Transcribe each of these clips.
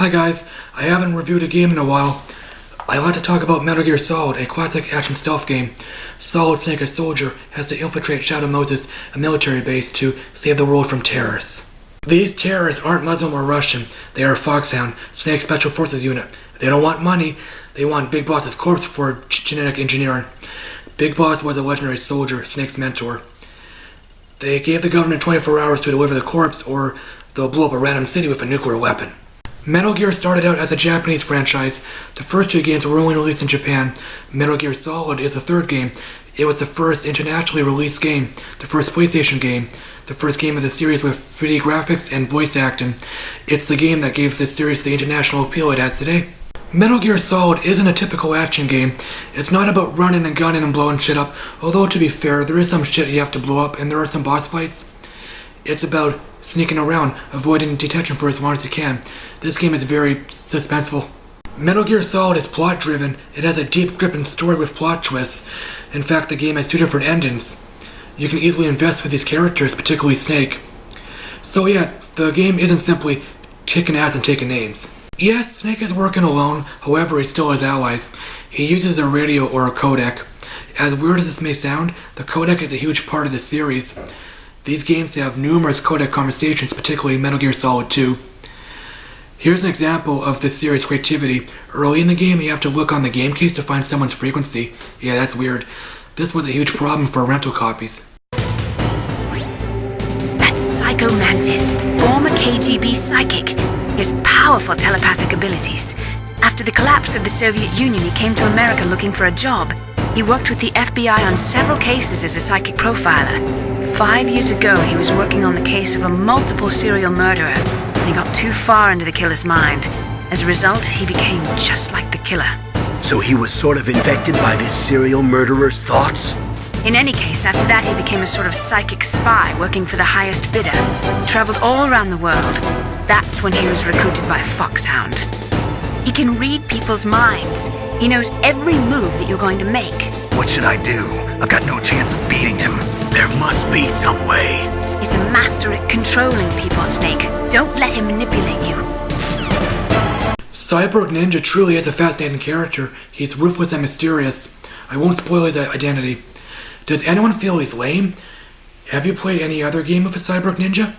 Hi guys, I haven't reviewed a game in a while. I want to talk about Metal Gear Solid, a classic action stealth game. Solid Snake, a soldier, has to infiltrate Shadow Moses, a military base, to save the world from terrorists. These terrorists aren't Muslim or Russian, they are Foxhound, Snake's Special Forces unit. They don't want money, they want Big Boss's corpse for genetic engineering. Big Boss was a legendary soldier, Snake's mentor. They gave the government 24 hours to deliver the corpse, or they'll blow up a random city with a nuclear weapon. Metal Gear started out as a Japanese franchise. The first two games were only released in Japan. Metal Gear Solid is the third game. It was the first internationally released game, the first PlayStation game, the first game of the series with 3D graphics and voice acting. It's the game that gave this series the international appeal it has today. Metal Gear Solid isn't a typical action game. It's not about running and gunning and blowing shit up, although to be fair, there is some shit you have to blow up and there are some boss fights. It's about sneaking around, avoiding detection for as long as you can. This game is very suspenseful. Metal Gear Solid is plot-driven. It has a deep, gripping story with plot twists. In fact, the game has two different endings. You can easily invest with these characters, particularly Snake. So yeah, the game isn't simply kicking ass and taking names. Yes, Snake is working alone, however he still has allies. He uses a radio or a codec. As weird as this may sound, the codec is a huge part of the series. These games have numerous codec conversations, particularly Metal Gear Solid 2. Here's an example of this series' creativity. Early in the game, you have to look on the game case to find someone's frequency. Yeah, that's weird. This was a huge problem for rental copies. That's Psycho Mantis, former KGB psychic. He has powerful telepathic abilities. After the collapse of the Soviet Union, he came to America looking for a job. He worked with the FBI on several cases as a psychic profiler. 5 years ago, he was working on the case of a multiple serial murderer. He got too far into the killer's mind. As a result, he became just like the killer. So he was sort of infected by this serial murderer's thoughts? In any case, after that he became a sort of psychic spy working for the highest bidder. He traveled all around the world. That's when he was recruited by Foxhound. He can read people's minds. He knows every move that you're going to make. What should I do? I've got no chance of beating him. There must be some way. He's a master at controlling people, Snake. Don't let him manipulate you. Cyborg Ninja truly is a fascinating character. He's ruthless and mysterious. I won't spoil his identity. Does anyone feel he's lame? Have you played any other game with a Cyborg Ninja?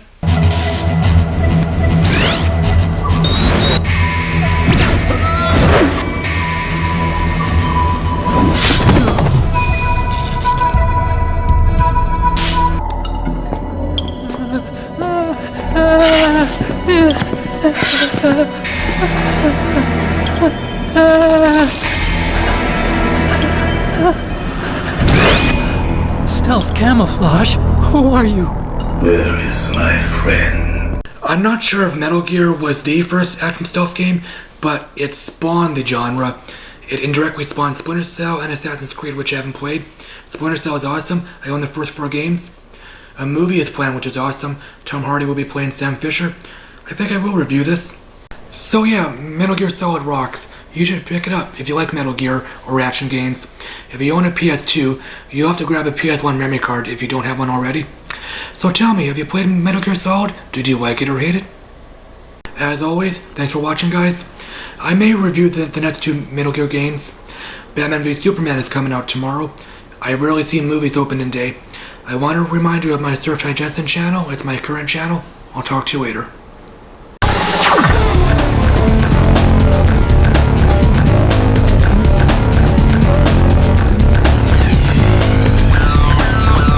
Stealth camouflage? Who are you? Where is my friend? I'm not sure if Metal Gear was the first action stealth game, but it spawned the genre. It indirectly spawned Splinter Cell and Assassin's Creed, which I haven't played. Splinter Cell is awesome. I own the first 4 games. A movie is planned, which is awesome. Tom Hardy will be playing Sam Fisher. I think I will review this. So yeah, Metal Gear Solid rocks. You should pick it up if you like Metal Gear or action games. If you own a PS2, you'll have to grab a PS1 memory card if you don't have one already. So tell me, have you played Metal Gear Solid? Did you like it or hate it? As always, thanks for watching, guys. I may review the next 2 Metal Gear games. Batman v Superman is coming out tomorrow. I rarely see movies opening day. I want to remind you of my Surf Ty Jensen channel. It's my current channel. I'll talk to you later.